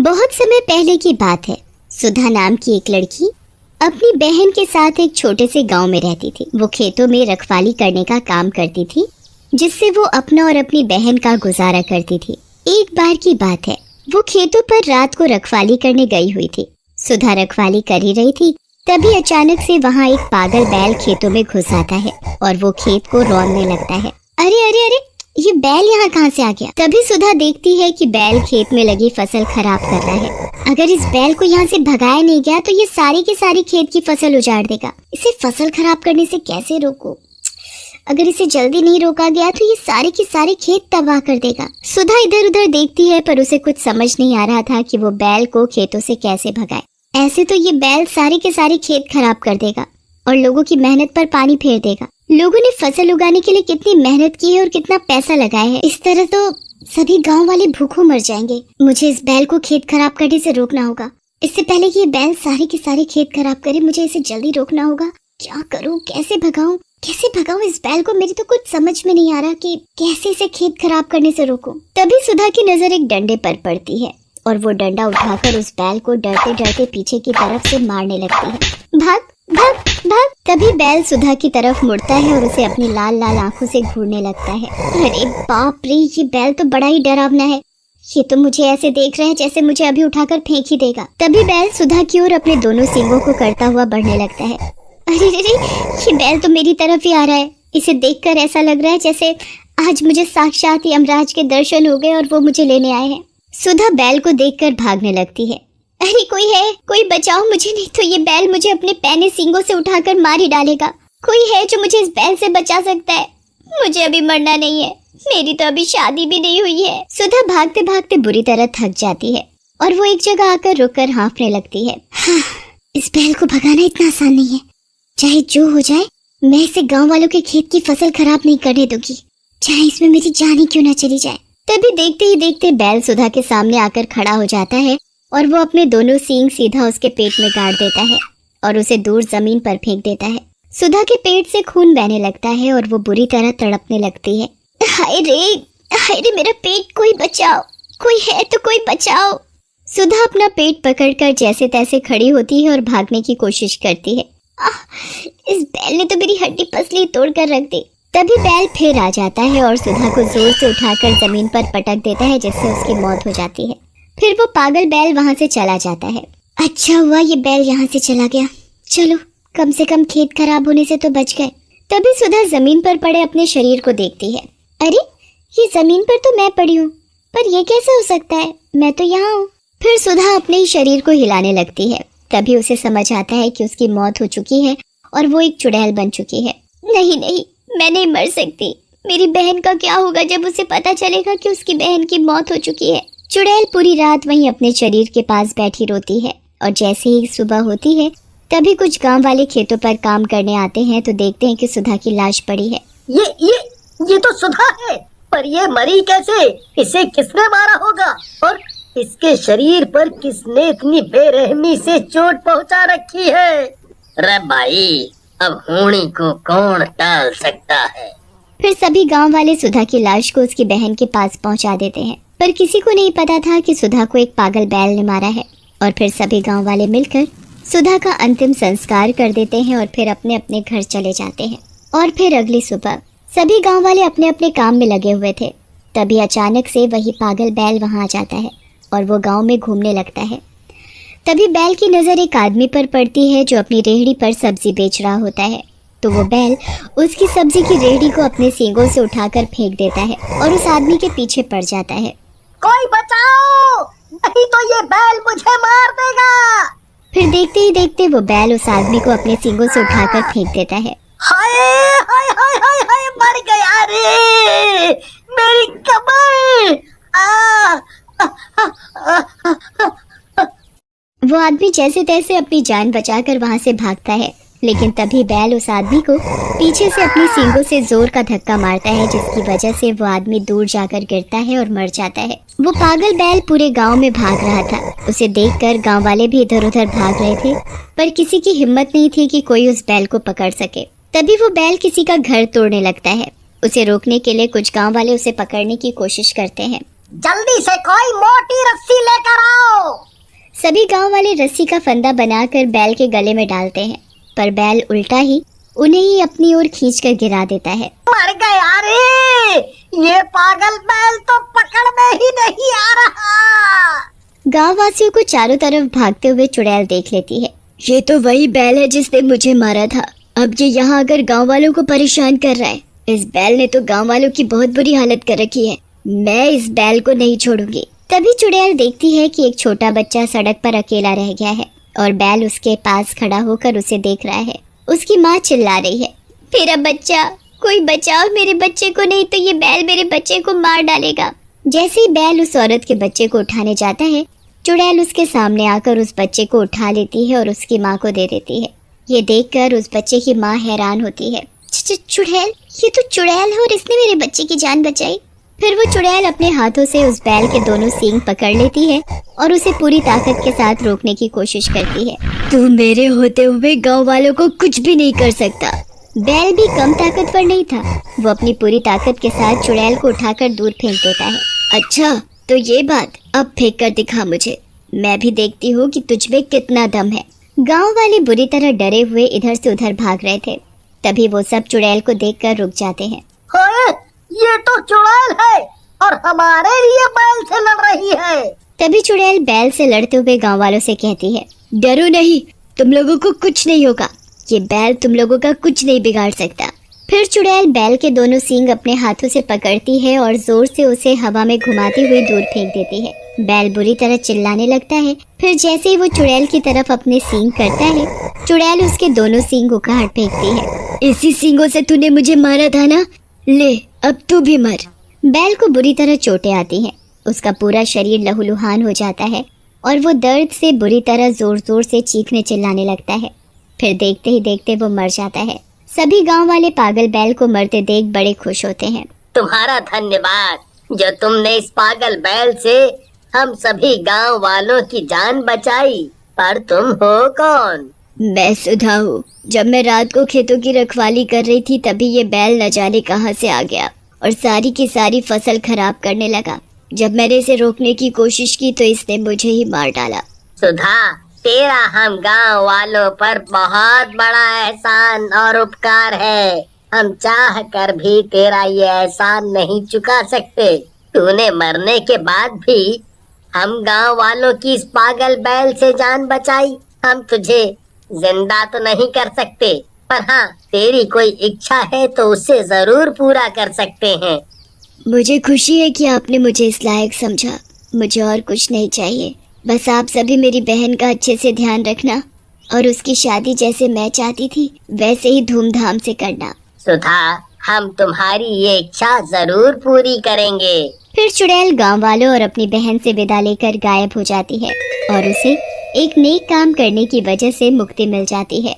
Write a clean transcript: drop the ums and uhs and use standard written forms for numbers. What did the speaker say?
बहुत समय पहले की बात है। सुधा नाम की एक लड़की अपनी बहन के साथ एक छोटे से गांव में रहती थी। वो खेतों में रखवाली करने का काम करती थी, जिससे वो अपना और अपनी बहन का गुजारा करती थी। एक बार की बात है, वो खेतों पर रात को रखवाली करने गई हुई थी। सुधा रखवाली कर ही रही थी, तभी अचानक से वहाँ एक पागल बैल खेतों में घुस आता है और वो खेत को रौंदने लगता है। अरे अरे अरे, ये बैल यहाँ कहाँ से आ गया? तभी सुधा देखती है कि बैल खेत में लगी फसल खराब कर रहा है। अगर इस बैल को यहाँ से भगाया नहीं गया तो ये सारी की सारी खेत की फसल उजाड़ देगा। इसे फसल खराब करने से कैसे रोको? अगर इसे जल्दी नहीं रोका गया तो ये सारे के सारे खेत तबाह कर देगा। सुधा इधर उधर देखती है, पर उसे कुछ समझ नहीं आ रहा था कि वो बैल को खेतों से कैसे भगाए। ऐसे तो ये बैल सारे के सारे खेत खराब कर देगा और लोगों की मेहनत पर पानी फेर देगा। लोगों ने फसल उगाने के लिए कितनी मेहनत की है और कितना पैसा लगाया है। इस तरह तो सभी गांव वाले भूखों मर जाएंगे। मुझे इस बैल को खेत खराब करने से रोकना होगा। इससे पहले कि ये बैल सारे के सारे खेत खराब करे, मुझे इसे जल्दी रोकना होगा। क्या करूं, कैसे भगाऊं इस बैल को? मेरी तो कुछ समझ में नहीं आ रहा कि कैसे इसे खेत खराब करने से रोकूं। तभी सुधा की नजर एक डंडे पर पड़ती है और वो डंडा उठाकर उस बैल को डरते डरते पीछे की तरफ से मारने लगती है। भाग भाग भाग! तभी बैल सुधा की तरफ मुड़ता है और उसे अपनी लाल लाल आंखों से घूरने लगता है। अरे बाप रे, ये बैल तो बड़ा ही डरावना है। ये तो मुझे ऐसे देख रहा है जैसे मुझे अभी उठाकर फेंक ही देगा। तभी बैल सुधा की ओर अपने दोनों सींगों को करता हुआ बढ़ने लगता है। अरे रे, ये बैल तो मेरी तरफ ही आ रहा है। इसे देखकर ऐसा लग रहा है जैसे आज मुझे साक्षात यमराज के दर्शन हो गए और वो मुझे लेने आए हैं। सुधा बैल को देखकर भागने लगती है। अरे कोई है, कोई बचाओ मुझे, नहीं तो ये बैल मुझे अपने पैने सींगों से उठाकर मार ही डालेगा। कोई है जो मुझे इस बैल से बचा सकता है? मुझे अभी मरना नहीं है, मेरी तो अभी शादी भी नहीं हुई है। सुधा भागते भागते बुरी तरह थक जाती है और वो एक जगह आकर रुककर हाँफने लगती है। हाँ, इस बैल को भगाना इतना आसान नहीं है। चाहे जो हो जाए, मैं इसे गांव वालों के खेत की फसल खराब नहीं करने दूंगी, चाहे इसमें मेरी जान ही क्यों ना चली जाए। तभी देखते ही देखते बैल सुधा के सामने आकर खड़ा हो जाता है और वो अपने दोनों सींग सीधा उसके पेट में गाड़ देता है और उसे दूर जमीन पर फेंक देता है। सुधा के पेट से खून बहने लगता है और वो बुरी तरह तड़पने लगती है। हाय रे मेरा पेट, कोई बचाओ, कोई है तो कोई बचाओ। सुधा अपना पेट पकड़कर जैसे तैसे खड़ी होती है और भागने की कोशिश करती है। इस बैल ने तो मेरी हड्डी पसली तोड़ कर रख दी। तभी बैल फिर आ जाता है और सुधा को जोर से उठाकर जमीन पर पटक देता है, जिससे उसकी मौत हो जाती है। फिर वो पागल बैल वहाँ से चला जाता है। अच्छा हुआ ये बैल यहाँ से चला गया, चलो कम से कम खेत खराब होने से तो बच गए। तभी सुधा जमीन पर पड़े अपने शरीर को देखती है। अरे, ये जमीन पर तो मैं पड़ी हूँ, पर ये कैसे हो सकता है? मैं तो यहाँ हूँ। फिर सुधा अपने ही शरीर को हिलाने लगती है। तभी उसे समझ आता है कि उसकी मौत हो चुकी है और वो एक चुड़ैल बन चुकी है। नहीं नहीं, मैं नहीं मर सकती। मेरी बहन का क्या होगा जब उसे पता चलेगा कि उसकी बहन की मौत हो चुकी है? चुड़ैल पूरी रात वहीं अपने शरीर के पास बैठी रोती है और जैसे ही सुबह होती है, तभी कुछ गांव वाले खेतों पर काम करने आते हैं तो देखते हैं कि सुधा की लाश पड़ी है। ये तो सुधा है, पर ये मरी कैसे? इसे किसने मारा होगा और इसके शरीर पर किसने इतनी बेरहमी से चोट पहुंचा रखी है? रे भाई, अब होनी को कौन टाल सकता है? फिर सभी गांव वाले सुधा की लाश को उसकी बहन के पास पहुंचा देते हैं, पर किसी को नहीं पता था कि सुधा को एक पागल बैल ने मारा है। और फिर सभी गांव वाले मिलकर सुधा का अंतिम संस्कार कर देते हैं और फिर अपने अपने घर चले जाते हैं। और फिर अगली सुबह सभी गांव वाले अपने अपने काम में लगे हुए थे। तभी अचानक से वही पागल बैल वहां आ जाता है और वो गांव में घूमने लगता है। तभी बैल की नज़र एक आदमी पर पड़ती है जो अपनी रेहड़ी पर सब्जी बेच रहा होता है। तो वो बैल उसकी सब्जी की रेहड़ी को अपने सींगों से उठाकर फेंक देता है और उस आदमी के पीछे पड़ जाता है। कोई बचाओ, नहीं तो ये बैल मुझे मार देगा। फिर देखते ही देखते वो बैल उस आदमी को अपने सींगों से उठाकर फेंक देता है। हाय हाय हाय हाय हाय, मर गया रे, मेरी कमर। वो आदमी जैसे तैसे अपनी जान बचाकर वहां से भागता है, लेकिन तभी बैल उस आदमी को पीछे से अपनी सींगों से जोर का धक्का मारता है, जिसकी वजह से वो आदमी दूर जाकर गिरता है और मर जाता है। वो पागल बैल पूरे गांव में भाग रहा था। उसे देखकर गांव वाले भी इधर उधर भाग रहे थे, पर किसी की हिम्मत नहीं थी कि कोई उस बैल को पकड़ सके। तभी वो बैल किसी का घर तोड़ने लगता है। उसे रोकने के लिए कुछ गांव वाले उसे पकड़ने की कोशिश करते हैं, जल्दी से कोई मोटी रस्सी लेकर आओ। सभी गांव वाले रस्सी का फंदा बनाकर बैल के गले में डालते हैं, पर बैल उल्टा ही उन्हें ही अपनी ओर खींचकर गिरा देता है। मर गया रे, ये पागल बैल तो पकड़ में ही नहीं आ रहा। गांव वासियों को चारों तरफ भागते हुए चुड़ैल देख लेती है। ये तो वही बैल है जिसने मुझे मारा था। अब ये यहाँ आकर गांव वालों को परेशान कर रहा है। इस बैल ने तो गांव वालों की बहुत बुरी हालत कर रखी है। मैं इस बैल को नहीं छोड़ूंगी। तभी चुड़ैल देखती है कि एक छोटा बच्चा सड़क पर अकेला रह गया है और बैल उसके पास खड़ा होकर उसे देख रहा है। उसकी माँ चिल्ला रही है, मेरा बच्चा, कोई बचाओ मेरे बच्चे को, नहीं तो ये बैल मेरे बच्चे को मार डालेगा। जैसे ही बैल उस औरत के बच्चे को उठाने जाता है, चुड़ैल उसके सामने आकर उस बच्चे को उठा लेती है और उसकी माँ को दे देती है। ये देखकर उस बच्चे की माँ हैरान होती है, चुड़ैल, ये तो चुड़ैल है और इसने मेरे बच्चे की जान बचाई। फिर वो चुड़ैल अपने हाथों से उस बैल के दोनों सींग पकड़ लेती है और उसे पूरी ताकत के साथ रोकने की कोशिश करती है। तू मेरे होते हुए गांव वालों को कुछ भी नहीं कर सकता। बैल भी कम ताकतवर नहीं था। वो अपनी पूरी ताकत के साथ चुड़ैल को उठाकर दूर फेंक देता है। अच्छा, तो ये बात, अब फेंक कर दिखा मुझे, मैं भी देखती हूँ कि तुझ में कितना दम है। गांव वाले बुरी तरह डरे हुए इधर से उधर भाग रहे थे। तभी वो सब चुड़ैल को देखकर रुक जाते हैं। ओए, ये तो चुड़ैल है और हमारे लिए बैल से लड़ रही है। तभी चुड़ैल बैल से लड़ते हुए गांव वालों से कहती है, डरो नहीं, तुम लोगों को कुछ नहीं होगा। ये बैल तुम लोगों का कुछ नहीं बिगाड़ सकता। फिर चुड़ैल बैल के दोनों सींग अपने हाथों से पकड़ती है और जोर से उसे हवा में घुमाती हुई दूर फेंक देती है। बैल बुरी तरह चिल्लाने लगता है। फिर जैसे ही वो चुड़ैल की तरफ अपने सींग करता है, चुड़ैल उसके दोनों सींग उखाड़ फेंकती है। इसी सींगों से तूने मुझे मारा था ना, ले अब तू भी मर। बैल को बुरी तरह चोटें आती हैं। उसका पूरा शरीर लहूलुहान हो जाता है और वो दर्द से बुरी तरह जोर जोर से चीखने चिल्लाने लगता है। फिर देखते ही देखते वो मर जाता है। सभी गांव वाले पागल बैल को मरते देख बड़े खुश होते हैं। तुम्हारा धन्यवाद, जो तुमने इस पागल बैल से हम सभी गांव वालों की जान बचाई। पर तुम हो कौन? मैं सुधा हूँ। जब मैं रात को खेतों की रखवाली कर रही थी, तभी ये बैल न जाने कहाँ से आ गया और सारी की सारी फसल खराब करने लगा। जब मैंने इसे रोकने की कोशिश की तो इसने मुझे ही मार डाला। सुधा, तेरा हम गांव वालों पर बहुत बड़ा एहसान और उपकार है। हम चाह कर भी तेरा ये एहसान नहीं चुका सकते। तूने मरने के बाद भी हम गांव वालों की इस पागल बैल से जान बचाई। हम तुझे जिंदा तो नहीं कर सकते, पर हाँ, तेरी कोई इच्छा है तो उसे जरूर पूरा कर सकते हैं। मुझे खुशी है कि आपने मुझे इस लायक समझा। मुझे और कुछ नहीं चाहिए। बस आप सभी मेरी बहन का अच्छे से ध्यान रखना और उसकी शादी जैसे मैं चाहती थी वैसे ही धूमधाम से करना। सुधा, हम तुम्हारी ये इच्छा जरूर पूरी करेंगे। फिर चुड़ैल गांव वालों और अपनी बहन से विदा लेकर गायब हो जाती है और उसे एक नेक काम करने की वजह से मुक्ति मिल जाती है।